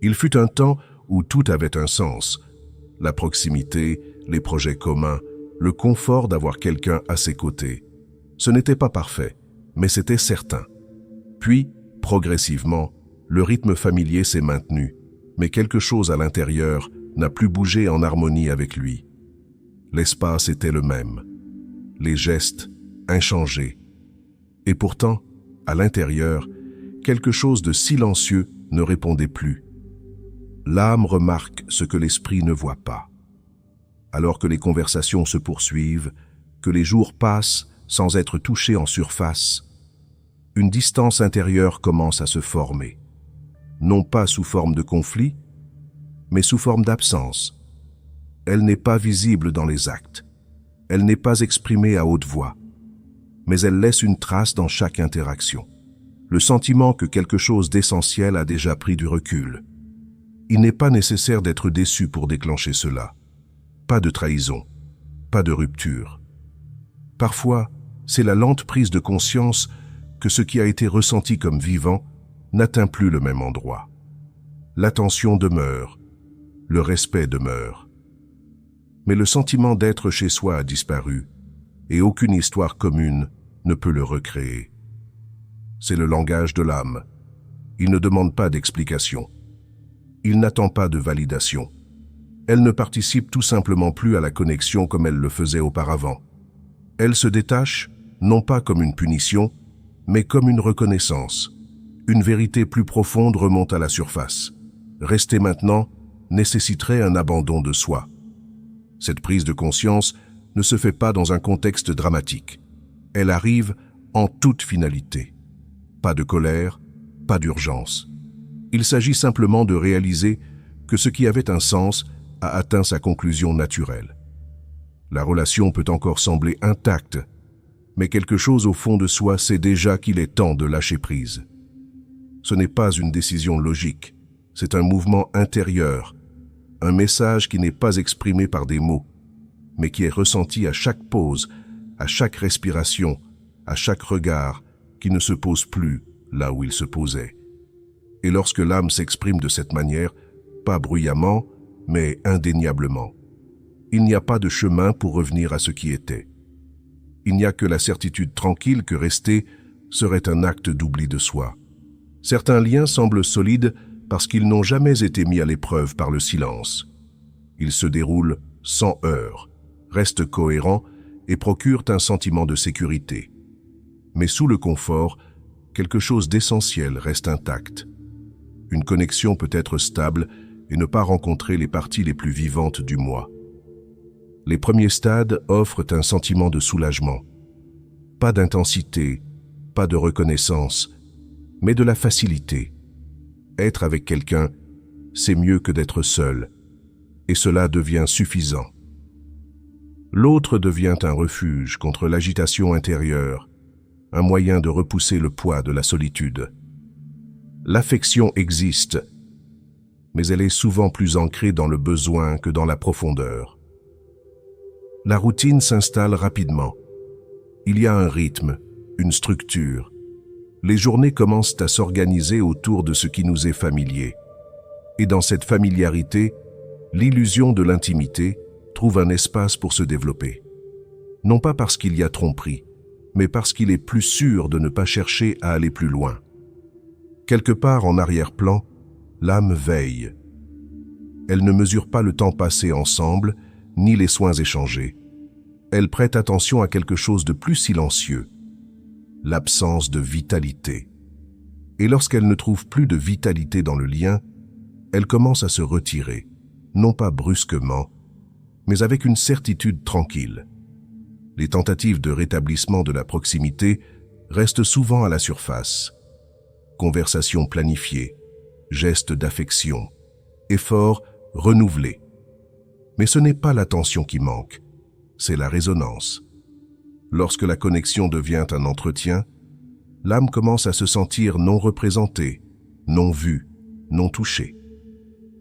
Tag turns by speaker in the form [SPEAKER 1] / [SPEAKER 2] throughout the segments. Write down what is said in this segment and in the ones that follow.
[SPEAKER 1] Il fut un temps où tout avait un sens. La proximité, les projets communs, le confort d'avoir quelqu'un à ses côtés. Ce n'était pas parfait, mais c'était certain. Puis, progressivement, le rythme familier s'est maintenu, mais quelque chose à l'intérieur n'a plus bougé en harmonie avec lui. L'espace était le même, les gestes inchangés. Et pourtant, à l'intérieur, quelque chose de silencieux ne répondait plus. L'âme remarque ce que l'esprit ne voit pas. Alors que les conversations se poursuivent, que les jours passent sans être touchés en surface, une distance intérieure commence à se former. Non pas sous forme de conflit, mais sous forme d'absence. Elle n'est pas visible dans les actes. Elle n'est pas exprimée à haute voix. Mais elle laisse une trace dans chaque interaction. Le sentiment que quelque chose d'essentiel a déjà pris du recul. Il n'est pas nécessaire d'être déçu pour déclencher cela. Pas de trahison, pas de rupture. Parfois, c'est la lente prise de conscience que ce qui a été ressenti comme vivant n'atteint plus le même endroit. L'attention demeure, le respect demeure. Mais le sentiment d'être chez soi a disparu, et aucune histoire commune ne peut le recréer. C'est le langage de l'âme. Il ne demande pas d'explication. Il n'attend pas de validation. Elle ne participe tout simplement plus à la connexion comme elle le faisait auparavant. Elle se détache, non pas comme une punition, mais comme une reconnaissance. Une vérité plus profonde remonte à la surface. Rester maintenant nécessiterait un abandon de soi. Cette prise de conscience ne se fait pas dans un contexte dramatique. Elle arrive en toute finalité. Pas de colère, pas d'urgence. Il s'agit simplement de réaliser que ce qui avait un sens a atteint sa conclusion naturelle. La relation peut encore sembler intacte, mais quelque chose au fond de soi sait déjà qu'il est temps de lâcher prise. Ce n'est pas une décision logique, c'est un mouvement intérieur, un message qui n'est pas exprimé par des mots, mais qui est ressenti à chaque pause, à chaque respiration, à chaque regard, qui ne se pose plus là où il se posait. Et lorsque l'âme s'exprime de cette manière, pas bruyamment, mais indéniablement, il n'y a pas de chemin pour revenir à ce qui était. Il n'y a que la certitude tranquille que rester serait un acte d'oubli de soi. Certains liens semblent solides parce qu'ils n'ont jamais été mis à l'épreuve par le silence. Ils se déroulent sans heurts, restent cohérents et procurent un sentiment de sécurité. Mais sous le confort, quelque chose d'essentiel reste intact. Une connexion peut être stable et ne pas rencontrer les parties les plus vivantes du moi. Les premiers stades offrent un sentiment de soulagement. Pas d'intensité, pas de reconnaissance, mais de la facilité. Être avec quelqu'un, c'est mieux que d'être seul, et cela devient suffisant. L'autre devient un refuge contre l'agitation intérieure, un moyen de repousser le poids de la solitude. L'affection existe, mais elle est souvent plus ancrée dans le besoin que dans la profondeur. La routine s'installe rapidement. Il y a un rythme, une structure. Les journées commencent à s'organiser autour de ce qui nous est familier. Et dans cette familiarité, l'illusion de l'intimité trouve un espace pour se développer. Non pas parce qu'il y a tromperie, mais parce qu'il est plus sûr de ne pas chercher à aller plus loin. Quelque part en arrière-plan, l'âme veille. Elle ne mesure pas le temps passé ensemble, ni les soins échangés. Elle prête attention à quelque chose de plus silencieux, l'absence de vitalité. Et lorsqu'elle ne trouve plus de vitalité dans le lien, elle commence à se retirer, non pas brusquement, mais avec une certitude tranquille. Les tentatives de rétablissement de la proximité restent souvent à la surface. Conversations planifiées, gestes d'affection, efforts renouvelés. Mais ce n'est pas l'attention qui manque, c'est la résonance. Lorsque la connexion devient un entretien, l'âme commence à se sentir non représentée, non vue, non touchée.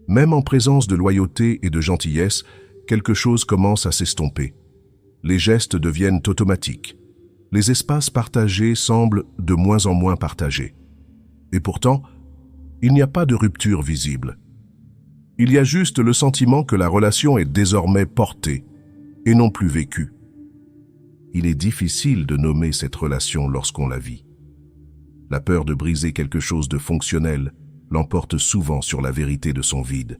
[SPEAKER 1] Même en présence de loyauté et de gentillesse, quelque chose commence à s'estomper. Les gestes deviennent automatiques. Les espaces partagés semblent de moins en moins partagés. Et pourtant, il n'y a pas de rupture visible, Il y a juste le sentiment que la relation est désormais portée et non plus vécue. Il est difficile de nommer cette relation lorsqu'on la vit. La peur de briser quelque chose de fonctionnel l'emporte souvent sur la vérité de son vide.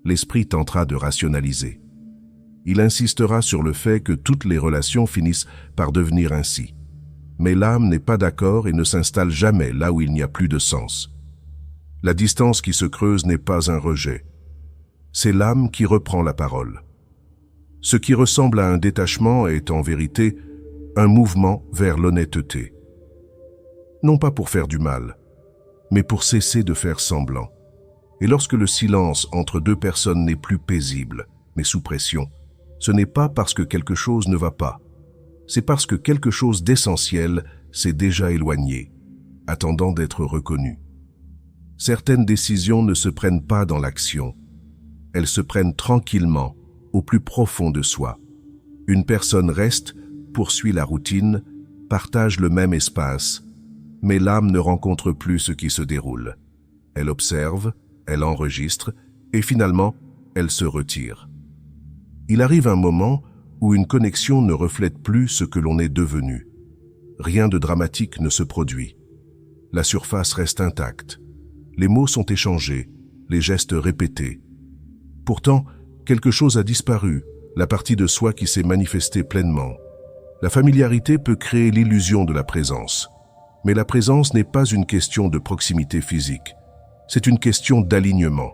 [SPEAKER 1] L'esprit tentera de rationaliser. Il insistera sur le fait que toutes les relations finissent par devenir ainsi. Mais l'âme n'est pas d'accord et ne s'installe jamais là où il n'y a plus de sens. La distance qui se creuse n'est pas un rejet. C'est l'âme qui reprend la parole. Ce qui ressemble à un détachement est en vérité un mouvement vers l'honnêteté. Non pas pour faire du mal, mais pour cesser de faire semblant. Et lorsque le silence entre deux personnes n'est plus paisible, mais sous pression, ce n'est pas parce que quelque chose ne va pas. C'est parce que quelque chose d'essentiel s'est déjà éloigné, attendant d'être reconnu. Certaines décisions ne se prennent pas dans l'action. Elles se prennent tranquillement, au plus profond de soi. Une personne reste, poursuit la routine, partage le même espace, mais l'âme ne rencontre plus ce qui se déroule. Elle observe, elle enregistre, et finalement, elle se retire. Il arrive un moment où une connexion ne reflète plus ce que l'on est devenu. Rien de dramatique ne se produit. La surface reste intacte. Les mots sont échangés, les gestes répétés. Pourtant, quelque chose a disparu, la partie de soi qui s'est manifestée pleinement. La familiarité peut créer l'illusion de la présence. Mais la présence n'est pas une question de proximité physique. C'est une question d'alignement.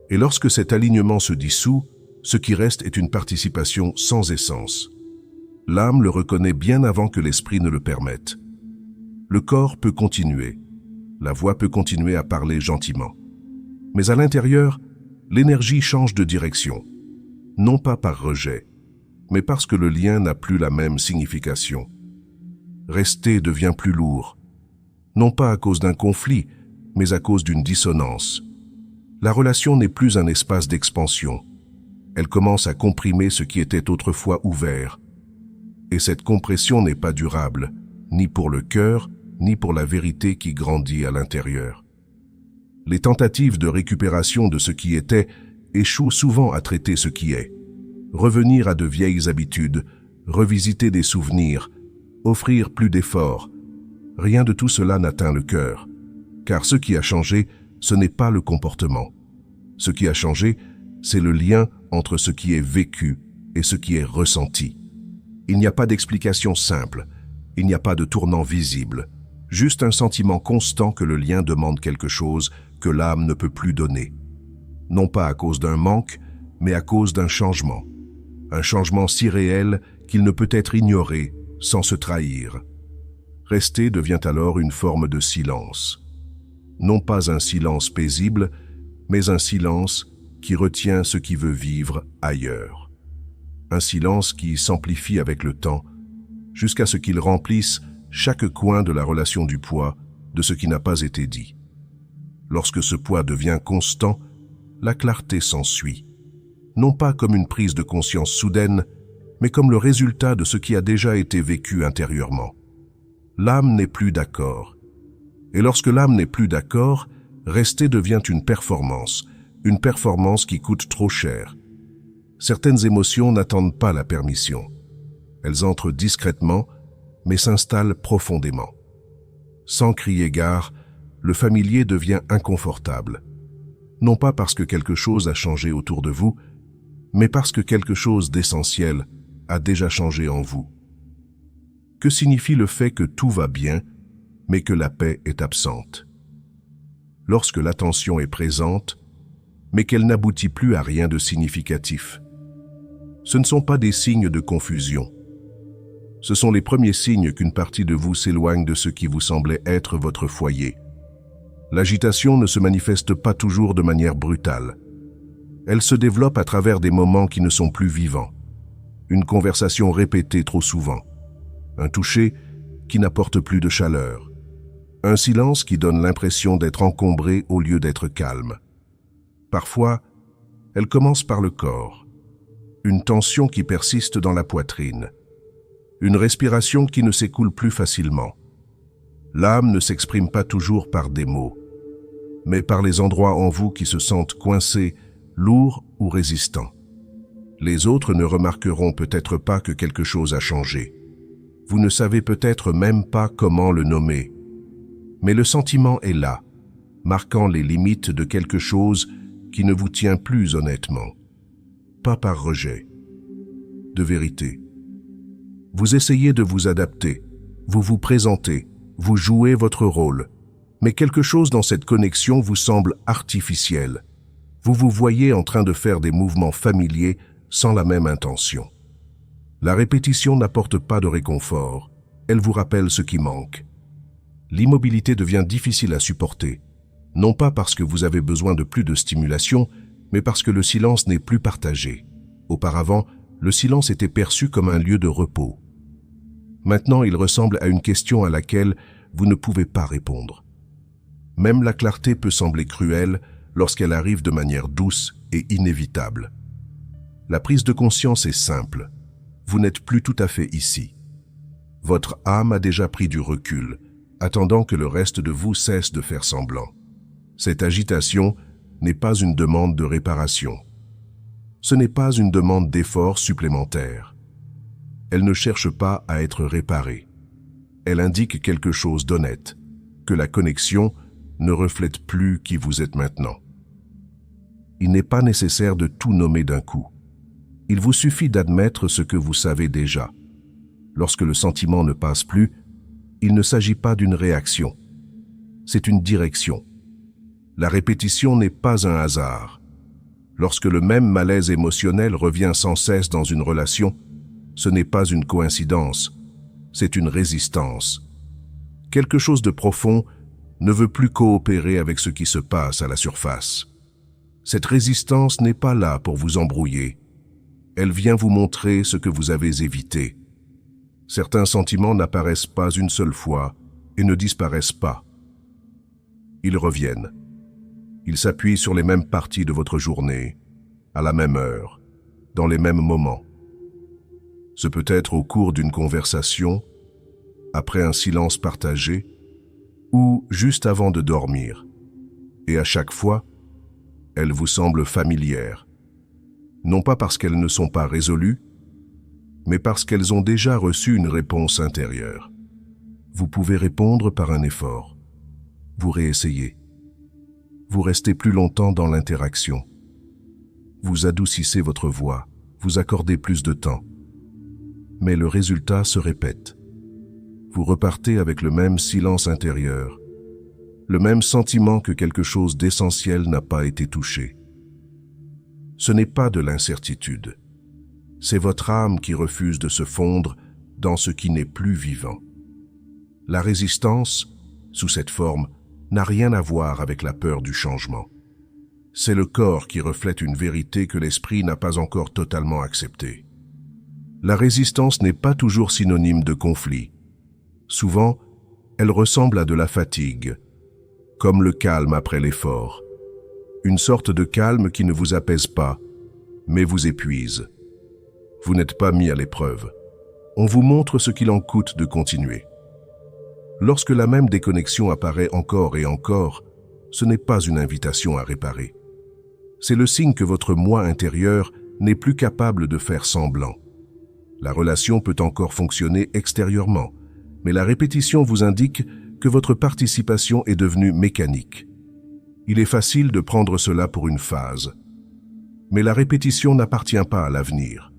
[SPEAKER 1] Et lorsque cet alignement se dissout, ce qui reste est une participation sans essence. L'âme le reconnaît bien avant que l'esprit ne le permette. Le corps peut continuer. La voix peut continuer à parler gentiment. Mais à l'intérieur, l'énergie change de direction. Non pas par rejet, mais parce que le lien n'a plus la même signification. Rester devient plus lourd. Non pas à cause d'un conflit, mais à cause d'une dissonance. La relation n'est plus un espace d'expansion. Elle commence à comprimer ce qui était autrefois ouvert. Et cette compression n'est pas durable, ni pour le cœur, ni pour la vérité qui grandit à l'intérieur. Les tentatives de récupération de ce qui était échouent souvent à traiter ce qui est. Revenir à de vieilles habitudes, revisiter des souvenirs, offrir plus d'efforts. Rien de tout cela n'atteint le cœur. Car ce qui a changé, ce n'est pas le comportement. Ce qui a changé, c'est le lien entre ce qui est vécu et ce qui est ressenti. Il n'y a pas d'explication simple, il n'y a pas de tournant visible, juste un sentiment constant que le lien demande quelque chose que l'âme ne peut plus donner. Non pas à cause d'un manque, mais à cause d'un changement. Un changement si réel qu'il ne peut être ignoré sans se trahir. Rester devient alors une forme de silence. Non pas un silence paisible, mais un silence qui retient ce qui veut vivre ailleurs. Un silence qui s'amplifie avec le temps, jusqu'à ce qu'il remplisse chaque coin de la relation du poids de ce qui n'a pas été dit. Lorsque ce poids devient constant, la clarté s'ensuit, non pas comme une prise de conscience soudaine, mais comme le résultat de ce qui a déjà été vécu intérieurement. L'âme n'est plus d'accord. Et lorsque l'âme n'est plus d'accord, rester devient une performance qui coûte trop cher. Certaines émotions n'attendent pas la permission. Elles entrent discrètement, mais s'installent profondément. Sans crier gare, le familier devient inconfortable. Non pas parce que quelque chose a changé autour de vous, mais parce que quelque chose d'essentiel a déjà changé en vous. Que signifie le fait que tout va bien, mais que la paix est absente? Lorsque l'attention est présente, mais qu'elle n'aboutit plus à rien de significatif. Ce ne sont pas des signes de confusion. Ce sont les premiers signes qu'une partie de vous s'éloigne de ce qui vous semblait être votre foyer. L'agitation ne se manifeste pas toujours de manière brutale. Elle se développe à travers des moments qui ne sont plus vivants. Une conversation répétée trop souvent. Un toucher qui n'apporte plus de chaleur. Un silence qui donne l'impression d'être encombré au lieu d'être calme. Parfois, elle commence par le corps. Une tension qui persiste dans la poitrine. Une respiration qui ne s'écoule plus facilement. L'âme ne s'exprime pas toujours par des mots. mais par les endroits en vous qui se sentent coincés, lourds ou résistants. Les autres ne remarqueront peut-être pas que quelque chose a changé. Vous ne savez peut-être même pas comment le nommer. Mais le sentiment est là, marquant les limites de quelque chose qui ne vous tient plus honnêtement. Pas par rejet, de vérité. Vous essayez de vous adapter, vous vous présentez, vous jouez votre rôle, mais quelque chose dans cette connexion vous semble artificiel. Vous vous voyez en train de faire des mouvements familiers sans la même intention. La répétition n'apporte pas de réconfort, elle vous rappelle ce qui manque. L'immobilité devient difficile à supporter, non pas parce que vous avez besoin de plus de stimulation, mais parce que le silence n'est plus partagé. Auparavant, le silence était perçu comme un lieu de repos. Maintenant, il ressemble à une question à laquelle vous ne pouvez pas répondre. Même la clarté peut sembler cruelle lorsqu'elle arrive de manière douce et inévitable. La prise de conscience est simple. Vous n'êtes plus tout à fait ici. Votre âme a déjà pris du recul, attendant que le reste de vous cesse de faire semblant. Cette agitation n'est pas une demande de réparation. Ce n'est pas une demande d'effort supplémentaire. Elle ne cherche pas à être réparée. Elle indique quelque chose d'honnête, que la connexion ne reflète plus qui vous êtes maintenant. Il n'est pas nécessaire de tout nommer d'un coup. Il vous suffit d'admettre ce que vous savez déjà. Lorsque le sentiment ne passe plus, il ne s'agit pas d'une réaction. C'est une direction. La répétition n'est pas un hasard. Lorsque le même malaise émotionnel revient sans cesse dans une relation, ce n'est pas une coïncidence, c'est une résistance. Quelque chose de profond ne veut plus coopérer avec ce qui se passe à la surface. Cette résistance n'est pas là pour vous embrouiller. Elle vient vous montrer ce que vous avez évité. Certains sentiments n'apparaissent pas une seule fois et ne disparaissent pas. Ils reviennent. Ils s'appuient sur les mêmes parties de votre journée, à la même heure, dans les mêmes moments. Ce peut être au cours d'une conversation, après un silence partagé, ou juste avant de dormir. Et à chaque fois, elles vous semblent familières. Non pas parce qu'elles ne sont pas résolues, mais parce qu'elles ont déjà reçu une réponse intérieure. Vous pouvez répondre par un effort. Vous réessayez. Vous restez plus longtemps dans l'interaction. Vous adoucissez votre voix, vous accordez plus de temps. Mais le résultat se répète. Vous repartez avec le même silence intérieur, le même sentiment que quelque chose d'essentiel n'a pas été touché. Ce n'est pas de l'incertitude. C'est votre âme qui refuse de se fondre dans ce qui n'est plus vivant. La résistance, sous cette forme, n'a rien à voir avec la peur du changement. C'est le corps qui reflète une vérité que l'esprit n'a pas encore totalement acceptée. La résistance n'est pas toujours synonyme de conflit. Souvent, elle ressemble à de la fatigue, comme le calme après l'effort. Une sorte de calme qui ne vous apaise pas, mais vous épuise. Vous n'êtes pas mis à l'épreuve. On vous montre ce qu'il en coûte de continuer. Lorsque la même déconnexion apparaît encore et encore, ce n'est pas une invitation à réparer. C'est le signe que votre moi intérieur n'est plus capable de faire semblant. La relation peut encore fonctionner extérieurement, mais la répétition vous indique que votre participation est devenue mécanique. Il est facile de prendre cela pour une phase. Mais la répétition n'appartient pas à l'avenir.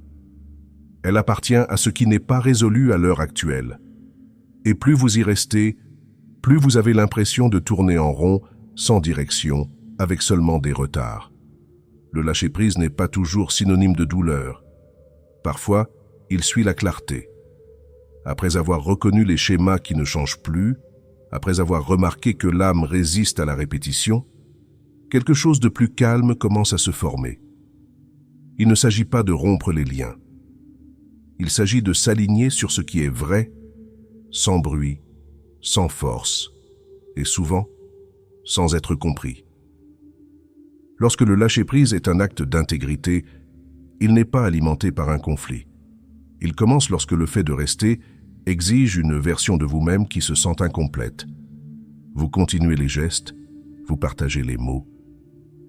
[SPEAKER 1] Elle appartient à ce qui n'est pas résolu à l'heure actuelle. Et plus vous y restez, plus vous avez l'impression de tourner en rond, sans direction, avec seulement des retards. Le lâcher-prise n'est pas toujours synonyme de douleur. Parfois, il suit la clarté. Après avoir reconnu les schémas qui ne changent plus, après avoir remarqué que l'âme résiste à la répétition, quelque chose de plus calme commence à se former. Il ne s'agit pas de rompre les liens. Il s'agit de s'aligner sur ce qui est vrai, sans bruit, sans force, et souvent, sans être compris. Lorsque le lâcher-prise est un acte d'intégrité, il n'est pas alimenté par un conflit. Il commence lorsque le fait de rester exige une version de vous-même qui se sent incomplète. Vous continuez les gestes, vous partagez les mots,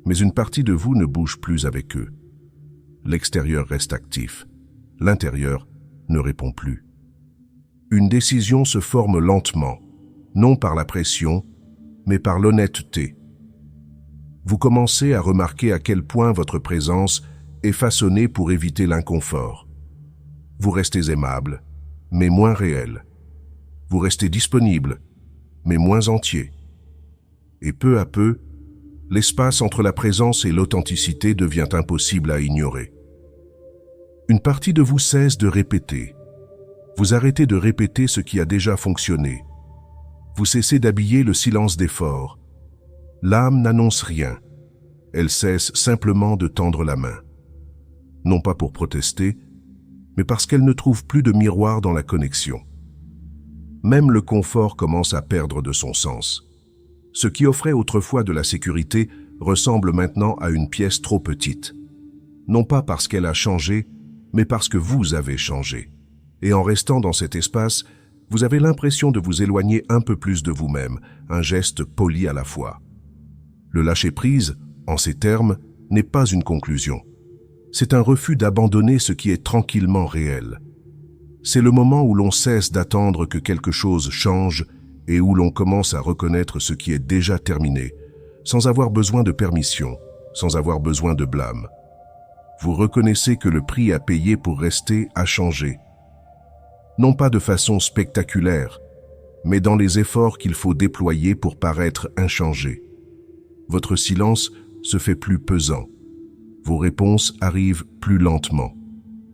[SPEAKER 1] mais une partie de vous ne bouge plus avec eux. L'extérieur reste actif, l'intérieur ne répond plus. Une décision se forme lentement, non par la pression, mais par l'honnêteté. Vous commencez à remarquer à quel point votre présence est façonnée pour éviter l'inconfort. Vous restez aimable, mais moins réel. Vous restez disponible, mais moins entier. Et peu à peu, l'espace entre la présence et l'authenticité devient impossible à ignorer. Une partie de vous cesse de répéter. Vous arrêtez de répéter ce qui a déjà fonctionné. Vous cessez d'habiller le silence d'effort. L'âme n'annonce rien. Elle cesse simplement de tendre la main. Non pas pour protester, mais parce qu'elle ne trouve plus de miroir dans la connexion. Même le confort commence à perdre de son sens. Ce qui offrait autrefois de la sécurité ressemble maintenant à une pièce trop petite. Non pas parce qu'elle a changé, mais parce que vous avez changé. Et en restant dans cet espace, vous avez l'impression de vous éloigner un peu plus de vous-même, un geste poli à la fois. Le lâcher-prise, en ces termes, n'est pas une conclusion. C'est un refus d'abandonner ce qui est tranquillement réel. C'est le moment où l'on cesse d'attendre que quelque chose change et où l'on commence à reconnaître ce qui est déjà terminé, sans avoir besoin de permission, sans avoir besoin de blâme. Vous reconnaissez que le prix à payer pour rester a changé. Non pas de façon spectaculaire, mais dans les efforts qu'il faut déployer pour paraître inchangé. Votre silence se fait plus pesant. Vos réponses arrivent plus lentement.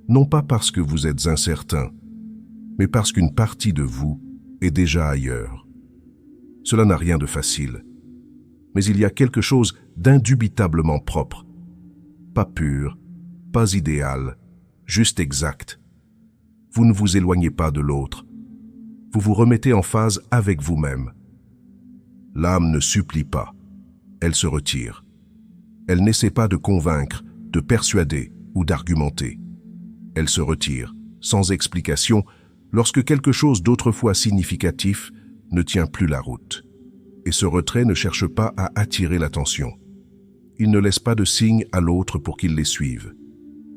[SPEAKER 1] Non pas parce que vous êtes incertain, mais parce qu'une partie de vous est déjà ailleurs. Cela n'a rien de facile, mais il y a quelque chose d'indubitablement propre. Pas pur, pas idéal, juste exact. Vous ne vous éloignez pas de l'autre. Vous vous remettez en phase avec vous-même. L'âme ne supplie pas, elle se retire. Elle n'essaie pas de convaincre, de persuader ou d'argumenter. Elle se retire, sans explication, lorsque quelque chose d'autrefois significatif ne tient plus la route. Et ce retrait ne cherche pas à attirer l'attention. Il ne laisse pas de signe à l'autre pour qu'il les suive.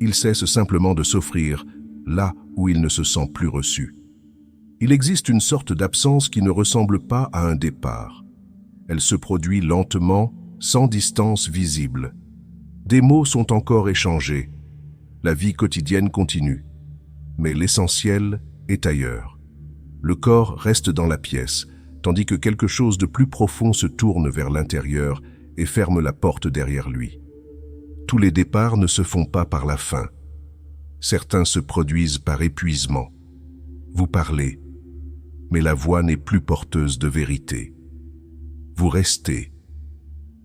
[SPEAKER 1] Il cesse simplement de s'offrir là où il ne se sent plus reçu. Il existe une sorte d'absence qui ne ressemble pas à un départ. Elle se produit lentement, sans distance visible. Des mots sont encore échangés. La vie quotidienne continue. Mais l'essentiel est ailleurs. Le corps reste dans la pièce, tandis que quelque chose de plus profond se tourne vers l'intérieur et ferme la porte derrière lui. Tous les départs ne se font pas par la faim. Certains se produisent par épuisement. Vous parlez, mais la voix n'est plus porteuse de vérité. Vous restez,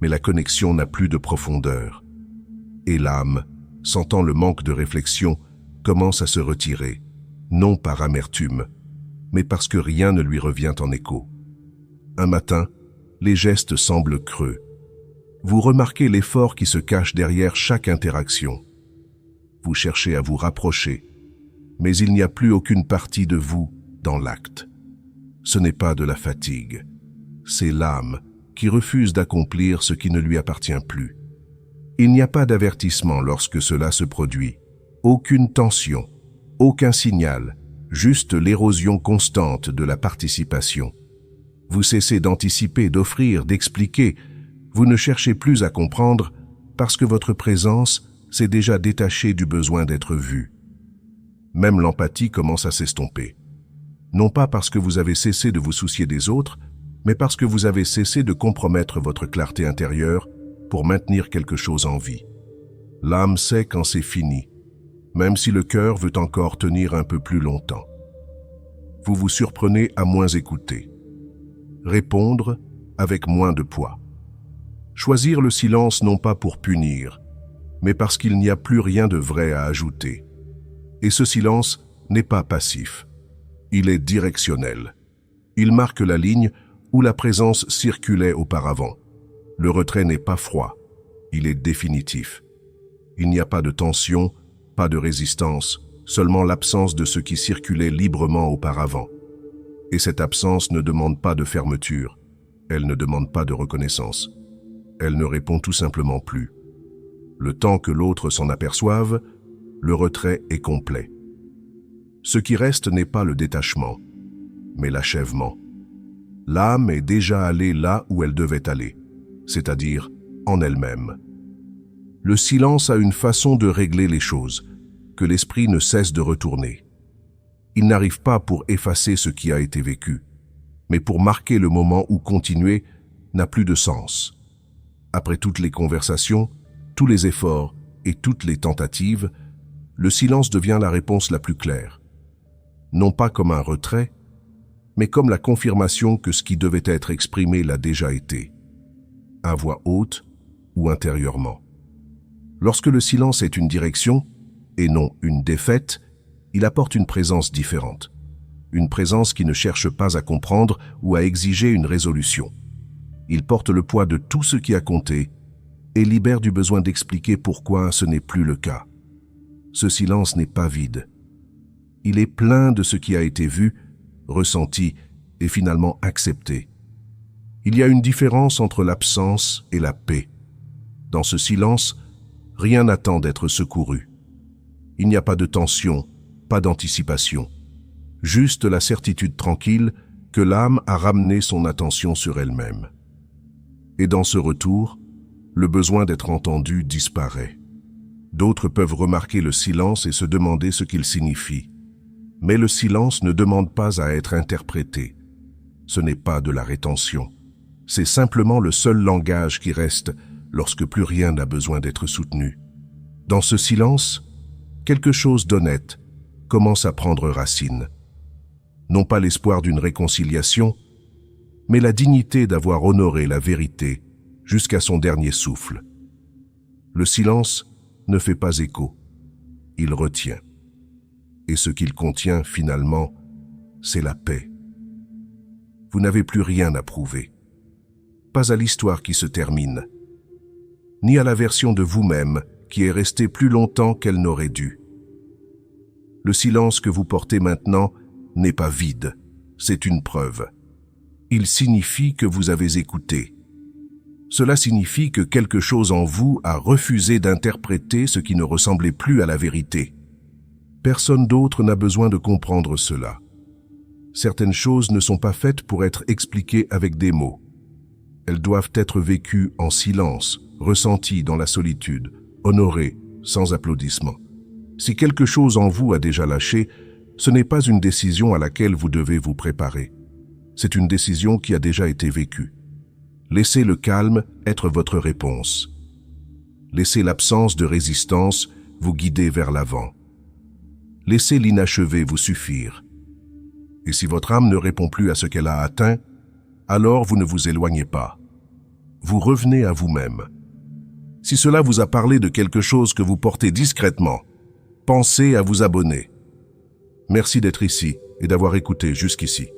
[SPEAKER 1] mais la connexion n'a plus de profondeur. Et l'âme, sentant le manque de réflexion, commence à se retirer, non par amertume, mais parce que rien ne lui revient en écho. Un matin, les gestes semblent creux. Vous remarquez l'effort qui se cache derrière chaque interaction. Vous cherchez à vous rapprocher, mais il n'y a plus aucune partie de vous dans l'acte. Ce n'est pas de la fatigue, c'est l'âme qui refuse d'accomplir ce qui ne lui appartient plus. Il n'y a pas d'avertissement lorsque cela se produit, aucune tension, aucun signal, juste l'érosion constante de la participation. Vous cessez d'anticiper, d'offrir, d'expliquer. Vous ne cherchez plus à comprendre parce que votre présence s'est déjà détachée du besoin d'être vue. Même l'empathie commence à s'estomper. Non pas parce que vous avez cessé de vous soucier des autres, mais parce que vous avez cessé de compromettre votre clarté intérieure pour maintenir quelque chose en vie. L'âme sait quand c'est fini, même si le cœur veut encore tenir un peu plus longtemps. Vous vous surprenez à moins écouter. Répondre avec moins de poids. Choisir le silence non pas pour punir, mais parce qu'il n'y a plus rien de vrai à ajouter. Et ce silence n'est pas passif. Il est directionnel. Il marque la ligne où la présence circulait auparavant. Le retrait n'est pas froid, il est définitif. Il n'y a pas de tension, pas de résistance, seulement l'absence de ce qui circulait librement auparavant. Et cette absence ne demande pas de fermeture, elle ne demande pas de reconnaissance. Elle ne répond tout simplement plus. Le temps que l'autre s'en aperçoive, le retrait est complet. Ce qui reste n'est pas le détachement, mais l'achèvement. L'âme est déjà allée là où elle devait aller, c'est-à-dire en elle-même. Le silence a une façon de régler les choses, que l'esprit ne cesse de retourner. Il n'arrive pas pour effacer ce qui a été vécu, mais pour marquer le moment où continuer n'a plus de sens. Après toutes les conversations, tous les efforts et toutes les tentatives, le silence devient la réponse la plus claire. Non pas comme un retrait, mais comme la confirmation que ce qui devait être exprimé l'a déjà été, à voix haute ou intérieurement. Lorsque le silence est une direction, et non une défaite, il apporte une présence différente. Une présence qui ne cherche pas à comprendre ou à exiger une résolution. Il porte le poids de tout ce qui a compté et libère du besoin d'expliquer pourquoi ce n'est plus le cas. Ce silence n'est pas vide. Il est plein de ce qui a été vu, ressenti et finalement accepté. Il y a une différence entre l'absence et la paix. Dans ce silence, rien n'attend d'être secouru. Il n'y a pas de tension, pas d'anticipation. Juste la certitude tranquille que l'âme a ramené son attention sur elle-même. Et dans ce retour, le besoin d'être entendu disparaît. D'autres peuvent remarquer le silence et se demander ce qu'il signifie. Mais le silence ne demande pas à être interprété. Ce n'est pas de la rétention. C'est simplement le seul langage qui reste lorsque plus rien n'a besoin d'être soutenu. Dans ce silence, quelque chose d'honnête commence à prendre racine. Non pas l'espoir d'une réconciliation, mais la dignité d'avoir honoré la vérité jusqu'à son dernier souffle. Le silence ne fait pas écho, il retient. Et ce qu'il contient finalement, c'est la paix. Vous n'avez plus rien à prouver. Pas à l'histoire qui se termine, ni à la version de vous-même qui est restée plus longtemps qu'elle n'aurait dû. Le silence que vous portez maintenant n'est pas vide, c'est une preuve. Il signifie que vous avez écouté. Cela signifie que quelque chose en vous a refusé d'interpréter ce qui ne ressemblait plus à la vérité. Personne d'autre n'a besoin de comprendre cela. Certaines choses ne sont pas faites pour être expliquées avec des mots. Elles doivent être vécues en silence, ressenties dans la solitude, honorées, sans applaudissements. Si quelque chose en vous a déjà lâché, ce n'est pas une décision à laquelle vous devez vous préparer. C'est une décision qui a déjà été vécue. Laissez le calme être votre réponse. Laissez l'absence de résistance vous guider vers l'avant. Laissez l'inachevé vous suffire. Et si votre âme ne répond plus à ce qu'elle a atteint, alors vous ne vous éloignez pas. Vous revenez à vous-même. Si cela vous a parlé de quelque chose que vous portez discrètement, pensez à vous abonner. Merci d'être ici et d'avoir écouté jusqu'ici.